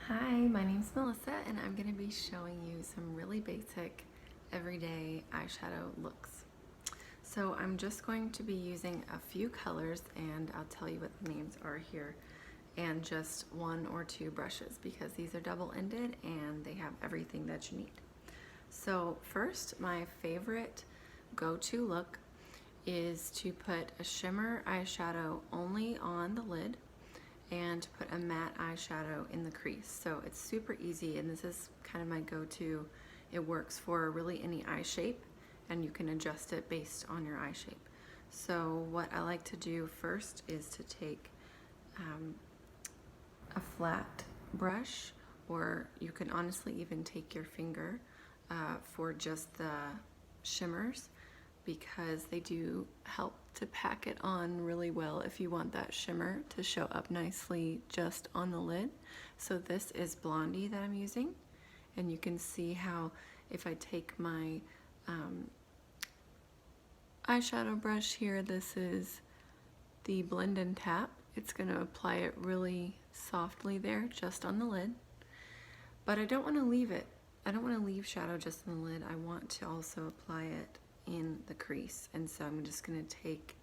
Hi, my name's Melissa and I'm going to be showing you some really basic everyday eyeshadow looks. So I'm just going to be using a few colors and I'll tell you what the names are here, and just one or two brushes because these are double-ended and they have everything that you need. So first, my favorite go-to look is to put a shimmer eyeshadow only on the lid and to put a matte eyeshadow in the crease. So it's super easy, and this is kind of my go-to. It works for really any eye shape, and you can adjust it based on your eye shape. So what I like to do first is to take a flat brush, or you can honestly even take your finger for just the shimmers, because they do help to pack it on really well if you want that shimmer to show up nicely just on the lid. So this is Blondie that I'm using, and you can see how if I take my eyeshadow brush here, this is the Blend and Tap. It's going to apply it really softly there just on the lid, but I don't want to leave it. I don't want to leave shadow just on the lid. I want to also apply it in the crease, and so I'm just going to take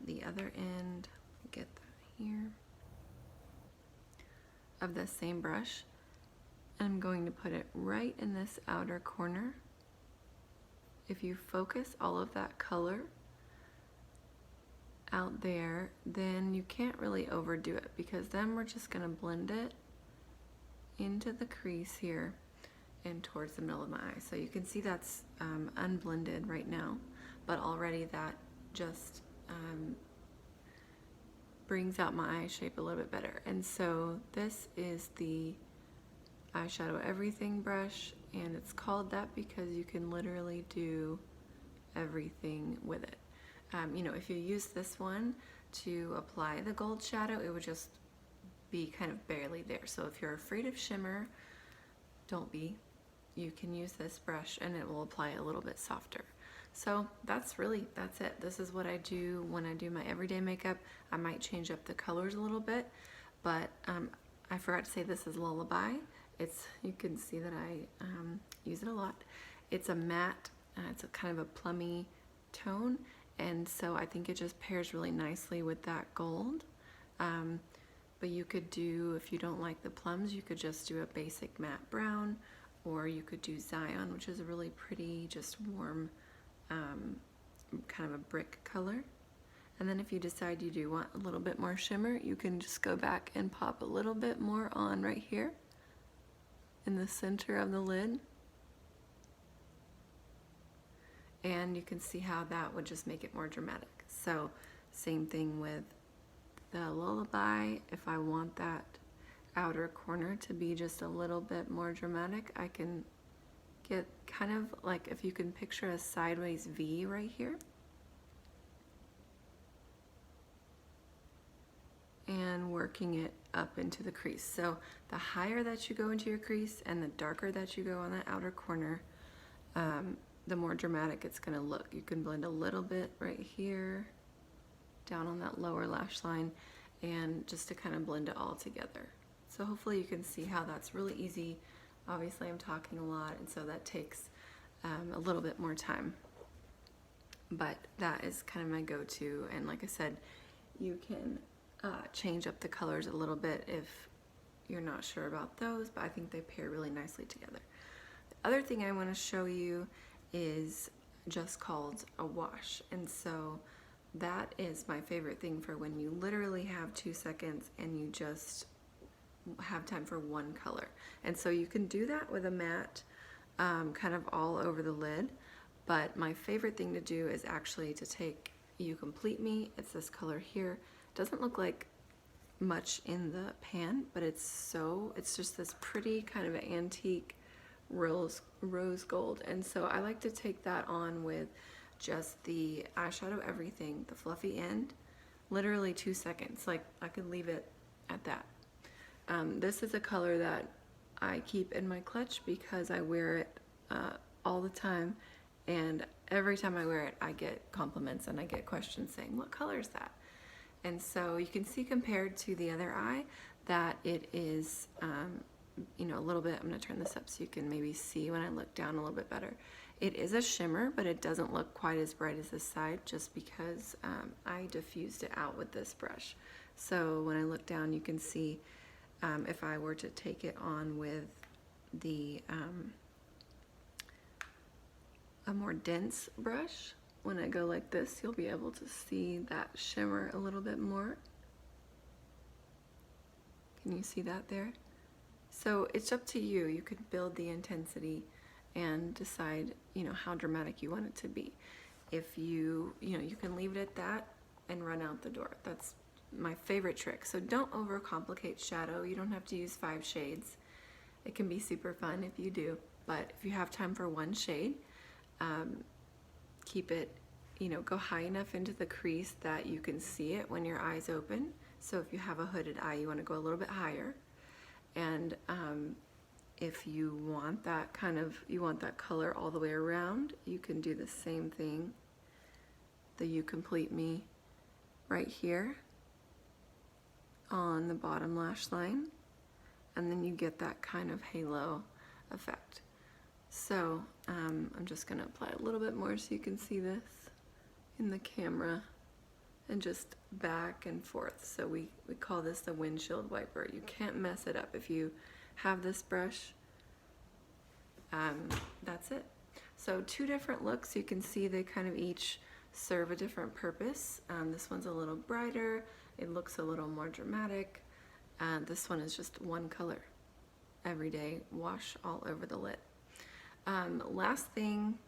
the other end, get that here, of the same brush, and I'm going to put it right in this outer corner. If you focus all of that color out there, then you can't really overdo it, because then we're just going to blend it into the crease here and towards the middle of my eye. So you can see that's unblended right now, but already that just brings out my eye shape a little bit better. And so this is the Eyeshadow Everything brush, and it's called that because you can literally do everything with it. You know, if you use this one to apply the gold shadow, it would just be kind of barely there. So if you're afraid of shimmer, don't be. You can use this brush and it will apply a little bit softer. So that's it. This is what I do when I do my everyday makeup. I might change up the colors a little bit, but I forgot to say this is Lullaby. You can see that I use it a lot. It's a matte, it's a kind of a plummy tone, and so I think it just pairs really nicely with that gold. But you could do, if you don't like the plums, you could just do a basic matte brown, or you could do Zion, which is a really pretty, just warm, kind of a brick color. And then if you decide you do want a little bit more shimmer, you can just go back and pop a little bit more on right here in the center of the lid. And you can see how that would just make it more dramatic. So same thing with the Lullaby. If I want that outer corner to be just a little bit more dramatic, I can get kind of like, if you can picture a sideways V right here, and working it up into the crease. So the higher that you go into your crease and the darker that you go on that outer corner, the more dramatic it's going to look. You can blend a little bit right here down on that lower lash line, and just to kind of blend it all together. So hopefully you can see how that's really easy. Obviously I'm talking a lot, and so that takes a little bit more time, but that is kind of my go-to. And like I said, you can change up the colors a little bit if you're not sure about those, but I think they pair really nicely together. The other thing I want to show you is just called a wash, and so that is my favorite thing for when you literally have 2 seconds and you just have time for one color. And so you can do that with a matte kind of all over the lid, but my favorite thing to do is actually to take You Complete Me. It's this color here. It doesn't look like much in the pan, but it's just this pretty kind of antique rose gold. And so I like to take that on with just the Eyeshadow Everything, the fluffy end, literally 2 seconds. Like, I could leave it at that. This is a color that I keep in my clutch because I wear it all the time, and every time I wear it I get compliments and I get questions saying, what color is that? And so you can see compared to the other eye that it is, you know, a little bit, I'm going to turn this up so you can maybe see when I look down a little bit better. It is a shimmer, but it doesn't look quite as bright as this side just because I diffused it out with this brush. So when I look down, you can see if I were to take it on with the a more dense brush, when I go like this, you'll be able to see that shimmer a little bit more. Can you see that there? So it's up to you. You could build the intensity and decide, you know, how dramatic you want it to be. If you know, you can leave it at that and run out the door. That's my favorite trick. So don't overcomplicate shadow. You don't have to use 5 shades. It can be super fun if you do, but if you have time for one shade, keep it, you know, go high enough into the crease that you can see it when your eye's open. So if you have a hooded eye, you want to go a little bit higher. And if you want that kind of, you want that color all the way around, you can do the same thing. The You Complete Me right here on the bottom lash line. And then you get that kind of halo effect. So I'm just going to apply a little bit more so you can see this in the camera, and just back and forth. So we call this the windshield wiper. You can't mess it up. If you have this brush, that's it. So 2 different looks. You can see they kind of each serve a different purpose. This one's a little brighter. It looks a little more dramatic. This one is just one color. Everyday wash all over the lid. Last thing,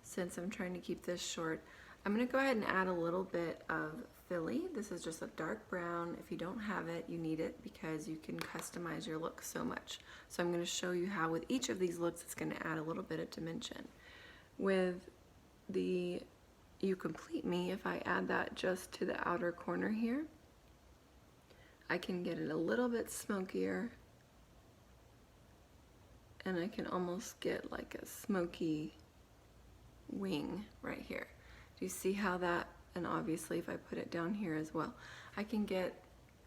since I'm trying to keep this short, I'm going to go ahead and add a little bit of Philly. This is just a dark brown. If you don't have it, you need it because you can customize your look so much. So I'm going to show you how with each of these looks it's going to add a little bit of dimension. With the You Complete Me, if I add that just to the outer corner here, I can get it a little bit smokier, and I can almost get like a smoky wing right here. Do you see how that, and obviously if I put it down here as well, I can get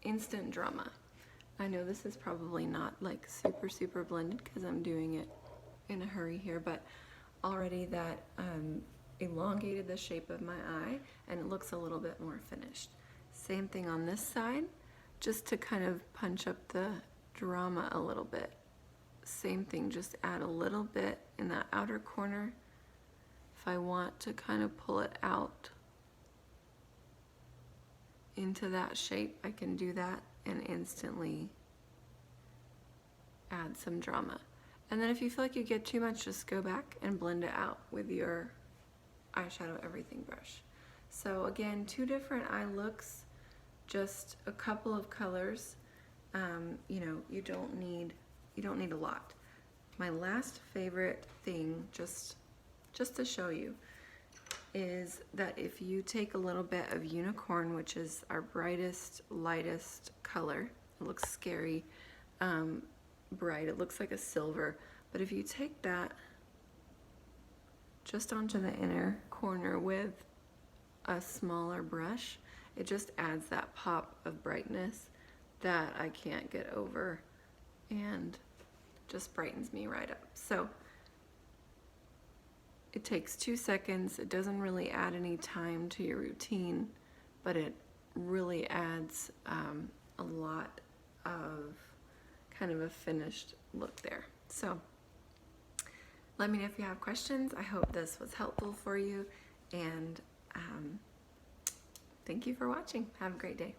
instant drama. I know this is probably not like super blended because I'm doing it in a hurry here, but already that elongated the shape of my eye and it looks a little bit more finished. Same thing on this side, just to kind of punch up the drama a little bit. Same thing, just add a little bit in that outer corner. If I want to kind of pull it out into that shape, I can do that and instantly add some drama. And then if you feel like you get too much, just go back and blend it out with your eyeshadow everything brush. So again, 2 different eye looks, just a couple of colors. You know, you don't need a lot. My last favorite thing, just to show you, is that if you take a little bit of Unicorn, which is our brightest, lightest color, it looks scary bright, it looks like a silver, but if you take that just onto the inner corner with a smaller brush, it just adds that pop of brightness that I can't get over and just brightens me right up. So it takes 2 seconds. It doesn't really add any time to your routine, but it really adds a lot of kind of a finished look there. So let me know if you have questions. I hope this was helpful for you, and thank you for watching. Have a great day.